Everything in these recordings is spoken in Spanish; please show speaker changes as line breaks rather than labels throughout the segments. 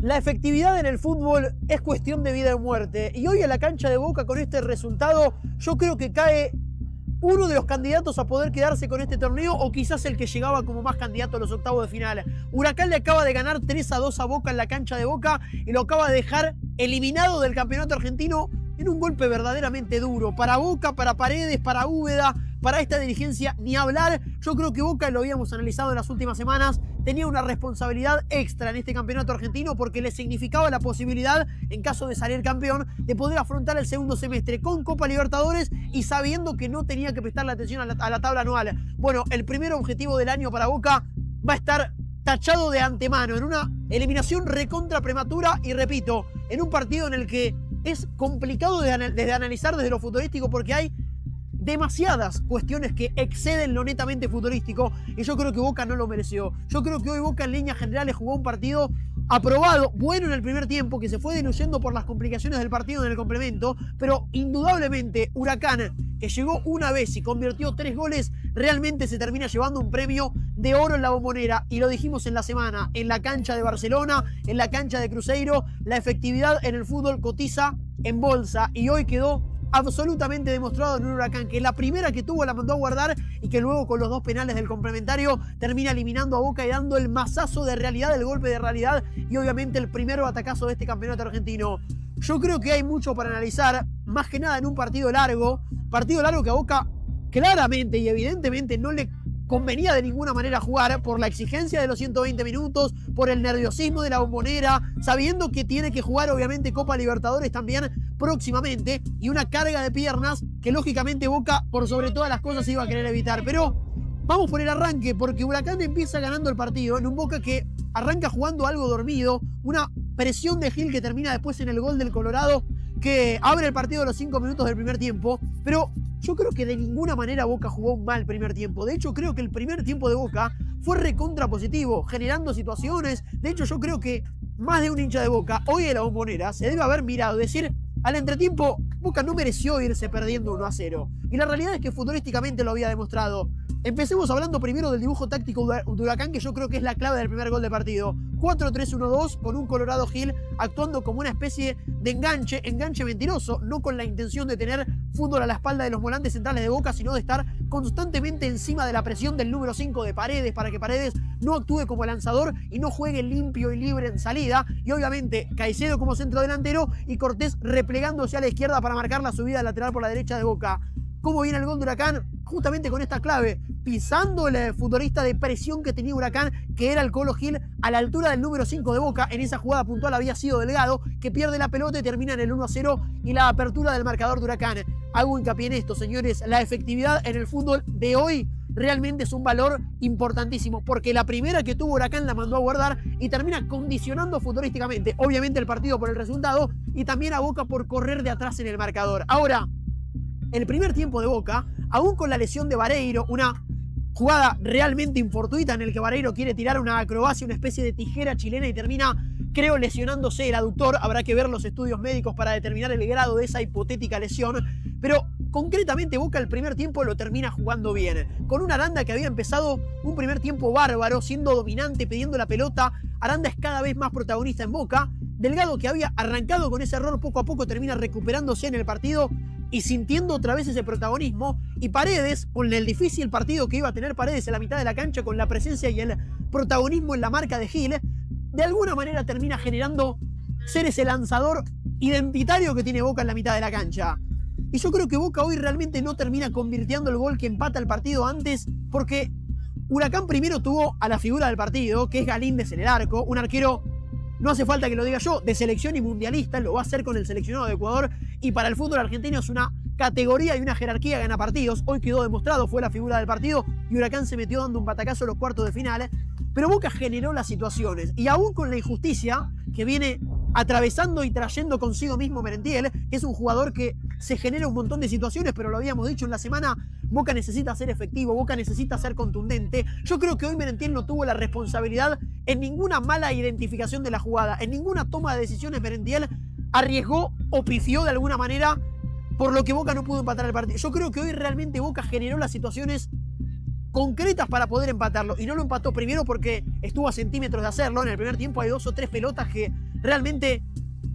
La efectividad en el fútbol es cuestión de vida o muerte. Y hoy en la cancha de Boca, con este resultado, yo creo que cae uno de los candidatos a poder quedarse con este torneo, o quizás el que llegaba como más candidato a los octavos de final. Huracán le acaba de ganar 3-2 a Boca en la cancha de Boca y lo acaba de dejar eliminado del campeonato argentino en un golpe verdaderamente duro. Para Boca, para Paredes, para Úbeda, para esta dirigencia, ni hablar. Yo creo que Boca, lo habíamos analizado en las últimas semanas, tenía una responsabilidad extra en este campeonato argentino porque le significaba la posibilidad, en caso de salir campeón, de poder afrontar el segundo semestre con Copa Libertadores y sabiendo que no tenía que prestarle atención a la tabla anual. Bueno, el primer objetivo del año para Boca va a estar tachado de antemano en una eliminación recontra prematura y, repito, en un partido en el que es complicado de analizar desde lo futbolístico porque hay demasiadas cuestiones que exceden lo netamente futbolístico y yo creo que Boca no lo mereció. Yo creo que hoy Boca en líneas generales jugó un partido aprobado, bueno en el primer tiempo, que se fue diluyendo por las complicaciones del partido en el complemento, pero indudablemente Huracán, que llegó una vez y convirtió 3 goles, realmente se termina llevando un premio de oro en la Bombonera. Y lo dijimos en la semana, en la cancha de Barcelona, en la cancha de Cruzeiro, la efectividad en el fútbol cotiza en bolsa y hoy quedó absolutamente demostrado en un Huracán que la primera que tuvo la mandó a guardar y que luego con los 2 penales del complementario termina eliminando a Boca y dando el mazazo de realidad, el golpe de realidad y obviamente el primer batacazo de este campeonato argentino. Yo creo que hay mucho para analizar, más que nada en un partido largo que a Boca claramente y evidentemente no le convenía de ninguna manera jugar por la exigencia de los 120 minutos, por el nerviosismo de la Bombonera, sabiendo que tiene que jugar obviamente Copa Libertadores también próximamente y una carga de piernas que lógicamente Boca por sobre todas las cosas iba a querer evitar. Pero vamos por el arranque porque Huracán empieza ganando el partido en un Boca que arranca jugando algo dormido, una presión de Gil que termina después en el gol del Colorado que abre el partido a los 5 minutos del primer tiempo, pero yo creo que de ninguna manera Boca jugó un mal primer tiempo. De hecho, creo que el primer tiempo de Boca fue recontra positivo, generando situaciones. De hecho, yo creo que más de un hincha de Boca, hoy en la Bombonera, se debe haber mirado, decir, al entretiempo, Boca no mereció irse perdiendo 1-0. Y la realidad es que futbolísticamente lo había demostrado. Empecemos hablando primero del dibujo táctico de Huracán, que yo creo que es la clave del primer gol del partido. 4-3-1-2 con un Colorado Gil actuando como una especie de enganche mentiroso, no con la intención de tener fútbol a la espalda de los volantes centrales de Boca, sino de estar constantemente encima de la presión del número 5 de Paredes, para que Paredes no actúe como lanzador y no juegue limpio y libre en salida. Y obviamente Caicedo como centro delantero y Cortés replegándose a la izquierda para marcar la subida lateral por la derecha de Boca. ¿Cómo viene el gol de Huracán? Justamente con esta clave, pisando el futbolista de presión que tenía Huracán, que era el Colo Gil, a la altura del número 5 de Boca. En esa jugada puntual había sido Delgado, que pierde la pelota y termina en el 1-0 y la apertura del marcador de Huracán. Hago hincapié en esto, señores, la efectividad en el fútbol de hoy realmente es un valor importantísimo, porque la primera que tuvo Huracán la mandó a guardar y termina condicionando futbolísticamente, obviamente el partido por el resultado y también a Boca por correr de atrás en el marcador. Ahora, el primer tiempo de Boca, aún con la lesión de Vareiro, una jugada realmente infortuita en el que Vareiro quiere tirar una acrobacia, una especie de tijera chilena y termina, creo, lesionándose el aductor. Habrá que ver los estudios médicos para determinar el grado de esa hipotética lesión, pero concretamente Boca el primer tiempo lo termina jugando bien, con una Aranda que había empezado un primer tiempo bárbaro, siendo dominante, pidiendo la pelota. Aranda es cada vez más protagonista en Boca. Delgado, que había arrancado con ese error, poco a poco termina recuperándose en el partido y sintiendo otra vez ese protagonismo. Y Paredes, con el difícil partido que iba a tener Paredes en la mitad de la cancha, con la presencia y el protagonismo en la marca de Gil, de alguna manera termina generando ser ese lanzador identitario que tiene Boca en la mitad de la cancha. Y yo creo que Boca hoy realmente no termina convirtiendo el gol que empata el partido antes, porque Huracán primero tuvo a la figura del partido, que es Galíndez en el arco, un arquero, no hace falta que lo diga yo, de selección y mundialista, lo va a hacer con el seleccionado de Ecuador, y para el fútbol argentino es una categoría y una jerarquía gana partidos. Hoy quedó demostrado, fue la figura del partido y Huracán se metió dando un batacazo a los cuartos de final, pero Boca generó las situaciones y aún con la injusticia que viene atravesando y trayendo consigo mismo Merentiel, que es un jugador que se genera un montón de situaciones, pero lo habíamos dicho en la semana, Boca necesita ser efectivo, Boca necesita ser contundente. Yo creo que hoy Merentiel no tuvo la responsabilidad en ninguna mala identificación de la jugada, en ninguna toma de decisiones. Merentiel arriesgó o pifió de alguna manera, por lo que Boca no pudo empatar el partido. Yo creo que hoy realmente Boca generó las situaciones concretas para poder empatarlo, y no lo empató primero porque estuvo a centímetros de hacerlo. En el primer tiempo hay 2 o 3 pelotas que realmente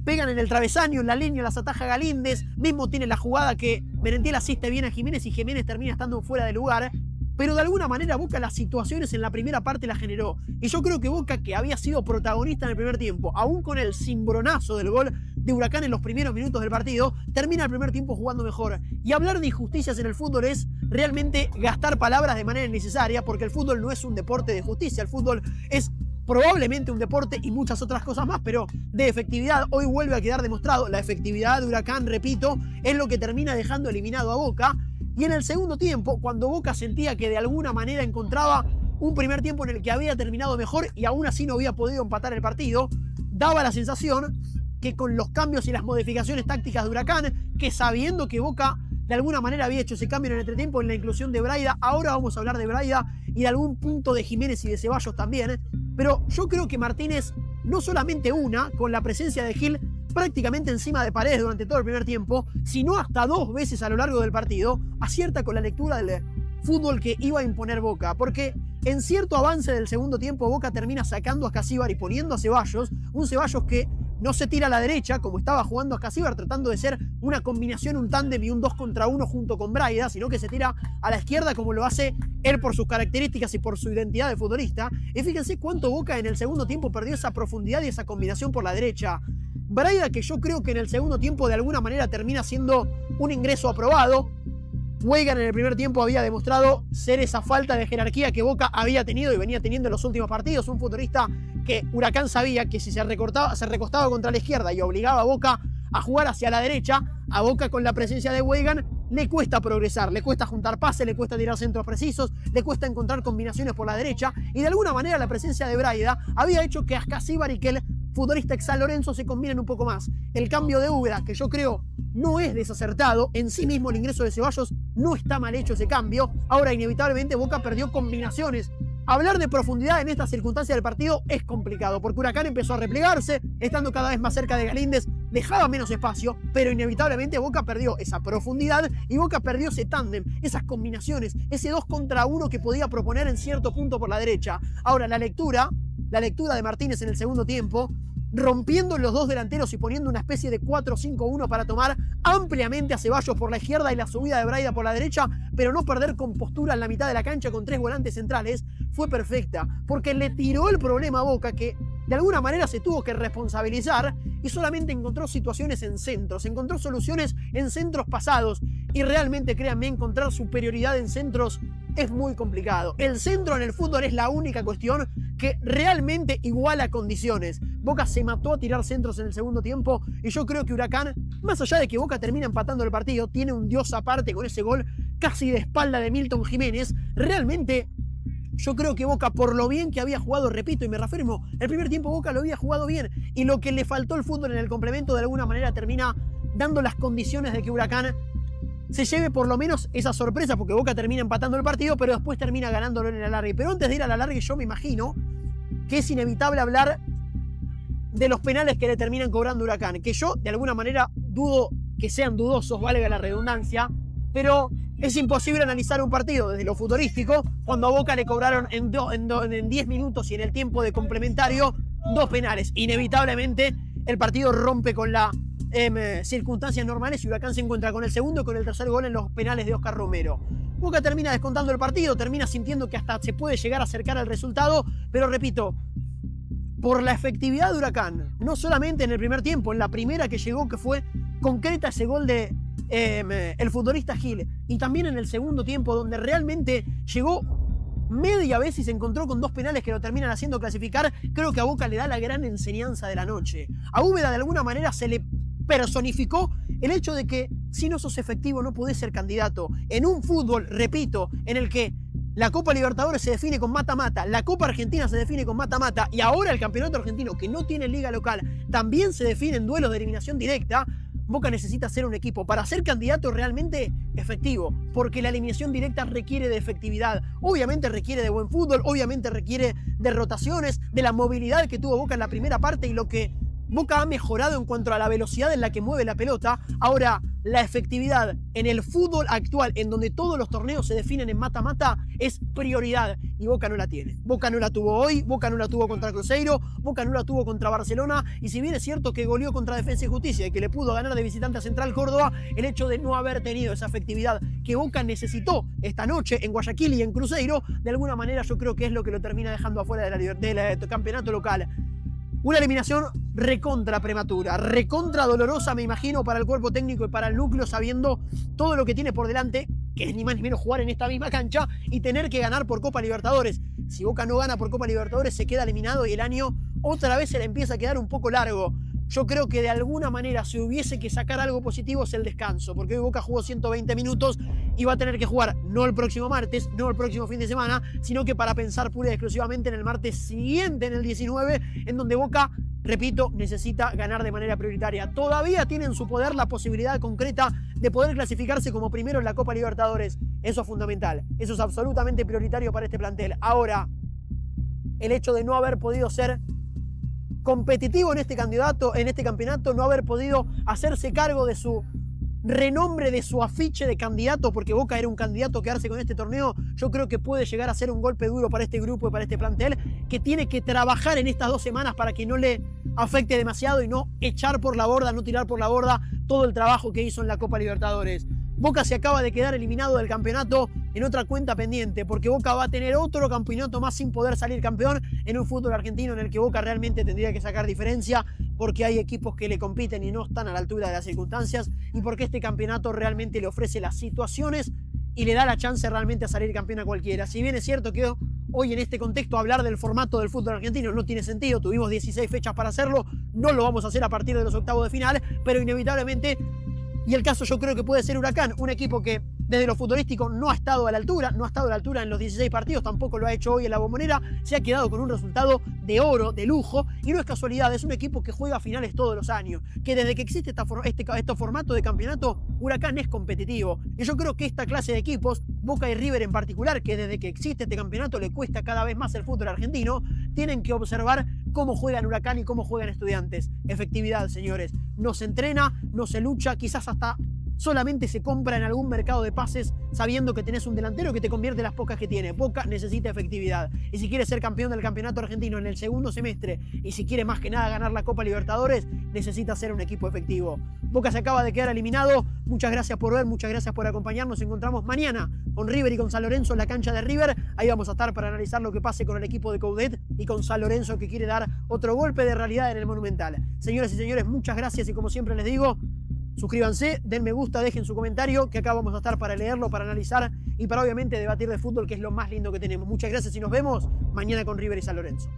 pegan en el travesaño, en la línea, las ataja Galíndez, mismo tiene la jugada que Merentiel asiste bien a Jiménez y Jiménez termina estando fuera de lugar, pero de alguna manera Boca las situaciones en la primera parte las generó. Y yo creo que Boca, que había sido protagonista en el primer tiempo, aún con el cimbronazo del gol de Huracán en los primeros minutos del partido, termina el primer tiempo jugando mejor. Y hablar de injusticias en el fútbol es realmente gastar palabras de manera innecesaria, porque el fútbol no es un deporte de justicia, el fútbol es probablemente un deporte y muchas otras cosas más, pero de efectividad hoy vuelve a quedar demostrado. La efectividad de Huracán, repito, es lo que termina dejando eliminado a Boca. Y en el segundo tiempo, cuando Boca sentía que de alguna manera encontraba un primer tiempo en el que había terminado mejor y aún así no había podido empatar el partido, daba la sensación que con los cambios y las modificaciones tácticas de Huracán, que sabiendo que Boca de alguna manera había hecho ese cambio en el entretiempo en la inclusión de Braida, ahora vamos a hablar de Braida y de algún punto de Jiménez y de Ceballos también, pero yo creo que Martínez, no solamente una, con la presencia de Gil prácticamente encima de Paredes durante todo el primer tiempo, sino hasta 2 veces a lo largo del partido, acierta con la lectura del fútbol que iba a imponer Boca, porque en cierto avance del segundo tiempo Boca termina sacando a Casíbar y poniendo a Ceballos, un Ceballos que no se tira a la derecha como estaba jugando a Casíbar, tratando de ser una combinación, un tándem y un 2 contra 1 junto con Braida, sino que se tira a la izquierda como lo hace él por sus características y por su identidad de futbolista. Y fíjense cuánto Boca en el segundo tiempo perdió esa profundidad y esa combinación por la derecha. Braida, que yo creo que en el segundo tiempo de alguna manera termina siendo un ingreso aprobado. Weigand en el primer tiempo había demostrado ser esa falta de jerarquía que Boca había tenido y venía teniendo en los últimos partidos. Un futbolista que Huracán sabía que si se recostaba contra la izquierda y obligaba a Boca a jugar hacia la derecha, a Boca con la presencia de Weigand le cuesta progresar, le cuesta juntar pases, le cuesta tirar centros precisos, le cuesta encontrar combinaciones por la derecha, y de alguna manera la presencia de Braida había hecho que Ascasíbar y que el futbolista ex San Lorenzo se combinen un poco más. El cambio de Úbeda, que yo creo no es desacertado, en sí mismo el ingreso de Ceballos no está mal hecho ese cambio. Ahora inevitablemente Boca perdió combinaciones. Hablar de profundidad en estas circunstancias del partido es complicado, porque Huracán empezó a replegarse, estando cada vez más cerca de Galíndez, dejaba menos espacio, pero inevitablemente Boca perdió esa profundidad y Boca perdió ese tándem, esas combinaciones, ese 2 contra 1 que podía proponer en cierto punto por la derecha. Ahora la lectura de Martínez en el segundo tiempo, rompiendo los 2 delanteros y poniendo una especie de 4-5-1 para tomar ampliamente a Ceballos por la izquierda y la subida de Braida por la derecha, pero no perder compostura en la mitad de la cancha con 3 volantes centrales, fue perfecta, porque le tiró el problema a Boca, que de alguna manera se tuvo que responsabilizar y solamente encontró situaciones en centros, encontró soluciones en centros pasados, y realmente, créanme, encontrar superioridad en centros es muy complicado. El centro en el fútbol es la única cuestión que realmente iguala condiciones. Boca se mató a tirar centros en el segundo tiempo y yo creo que Huracán, más allá de que Boca termina empatando el partido, tiene un dios aparte con ese gol casi de espalda de Milton Jiménez. Realmente yo creo que Boca, por lo bien que había jugado, repito y me reafirmo, el primer tiempo Boca lo había jugado bien, y lo que le faltó al fútbol en el complemento de alguna manera termina dando las condiciones de que Huracán se lleve por lo menos esa sorpresa, porque Boca termina empatando el partido, pero después termina ganándolo en el alargue. Pero antes de ir al alargue, yo me imagino que es inevitable hablar de los penales que le terminan cobrando Huracán, que yo de alguna manera dudo que sean dudosos, valga la redundancia, pero es imposible analizar un partido desde lo futurístico cuando a Boca le cobraron en 10 minutos y en el tiempo de complementario 2 penales. Inevitablemente el partido rompe con las circunstancias normales y Huracán se encuentra con el segundo y con el tercer gol en los penales de Oscar Romero. Boca termina descontando el partido, termina sintiendo que hasta se puede llegar a acercar al resultado, pero repito, por la efectividad de Huracán, no solamente en el primer tiempo, en la primera que llegó, que fue concreta ese gol de el futbolista Gil, y también en el segundo tiempo, donde realmente llegó media vez y se encontró con 2 penales que lo terminan haciendo clasificar, creo que a Boca le da la gran enseñanza de la noche. A Úbeda de alguna manera se le personificó el hecho de que si no sos efectivo no podés ser candidato. En un fútbol, repito, en el que la Copa Libertadores se define con mata-mata, la Copa Argentina se define con mata-mata, y ahora el Campeonato Argentino, que no tiene liga local, también se define en duelos de eliminación directa, Boca necesita ser un equipo para ser candidato realmente efectivo, porque la eliminación directa requiere de efectividad, obviamente requiere de buen fútbol, obviamente requiere de rotaciones, de la movilidad que tuvo Boca en la primera parte y lo que Boca ha mejorado en cuanto a la velocidad en la que mueve la pelota. Ahora, la efectividad en el fútbol actual, en donde todos los torneos se definen en mata-mata, es prioridad. Y Boca no la tiene. Boca no la tuvo hoy, Boca no la tuvo contra Cruzeiro, Boca no la tuvo contra Barcelona. Y si bien es cierto que goleó contra Defensa y Justicia y que le pudo ganar de visitante a Central Córdoba, el hecho de no haber tenido esa efectividad que Boca necesitó esta noche en Guayaquil y en Cruzeiro, de alguna manera yo creo que es lo que lo termina dejando afuera del campeonato local. Una eliminación recontra prematura, recontra dolorosa, me imagino, para el cuerpo técnico y para el núcleo, sabiendo todo lo que tiene por delante, que es ni más ni menos jugar en esta misma cancha y tener que ganar por Copa Libertadores. Si Boca no gana por Copa Libertadores, se queda eliminado y el año otra vez se le empieza a quedar un poco largo. Yo creo que de alguna manera, si hubiese que sacar algo positivo, es el descanso, porque hoy Boca jugó 120 minutos y va a tener que jugar no el próximo martes, no el próximo fin de semana, sino que para pensar pura y exclusivamente en el martes siguiente, en el 19, en donde Boca, repito, necesita ganar de manera prioritaria. Todavía tiene en su poder la posibilidad concreta de poder clasificarse como primero en la Copa Libertadores. Eso es fundamental, eso es absolutamente prioritario para este plantel. Ahora, el hecho de no haber podido ser competitivo en este campeonato, no haber podido hacerse cargo de su renombre, de su afiche de candidato, porque Boca era un candidato a quedarse con este torneo, yo creo que puede llegar a ser un golpe duro para este grupo y para este plantel, que tiene que trabajar en estas 2 semanas para que no le afecte demasiado y no echar por la borda, no tirar por la borda todo el trabajo que hizo en la Copa Libertadores. Boca se acaba de quedar eliminado del campeonato en otra cuenta pendiente, porque Boca va a tener otro campeonato más sin poder salir campeón en un fútbol argentino en el que Boca realmente tendría que sacar diferencia, porque hay equipos que le compiten y no están a la altura de las circunstancias, y porque este campeonato realmente le ofrece las situaciones y le da la chance realmente a salir campeón a cualquiera. Si bien es cierto que hoy en este contexto hablar del formato del fútbol argentino no tiene sentido, tuvimos 16 fechas para hacerlo, no lo vamos a hacer a partir de los octavos de final, pero inevitablemente, y el caso yo creo que puede ser Huracán, un equipo que desde lo futbolístico no ha estado a la altura, no ha estado a la altura en los 16 partidos, tampoco lo ha hecho hoy en la Bombonera, se ha quedado con un resultado de oro, de lujo, y no es casualidad, es un equipo que juega finales todos los años, que desde que existe este formato de campeonato, Huracán es competitivo, y yo creo que esta clase de equipos, Boca y River en particular, que desde que existe este campeonato le cuesta cada vez más el fútbol argentino, tienen que observar cómo juegan Huracán y cómo juegan Estudiantes. Efectividad, señores, no se entrena, no se lucha, quizás hasta solamente se compra en algún mercado de pases sabiendo que tenés un delantero que te convierte las pocas que tiene. Boca necesita efectividad. Y si quiere ser campeón del campeonato argentino en el segundo semestre y si quiere más que nada ganar la Copa Libertadores, necesita ser un equipo efectivo. Boca se acaba de quedar eliminado. Muchas gracias por ver, muchas gracias por acompañarnos. Nos encontramos mañana con River y con San Lorenzo en la cancha de River. Ahí vamos a estar para analizar lo que pase con el equipo de Coudet y con San Lorenzo, que quiere dar otro golpe de realidad en el Monumental. Señoras y señores, muchas gracias y como siempre les digo, suscríbanse, den me gusta, dejen su comentario, que acá vamos a estar para leerlo, para analizar y para obviamente debatir de fútbol, que es lo más lindo que tenemos. Muchas gracias y nos vemos mañana con River y San Lorenzo.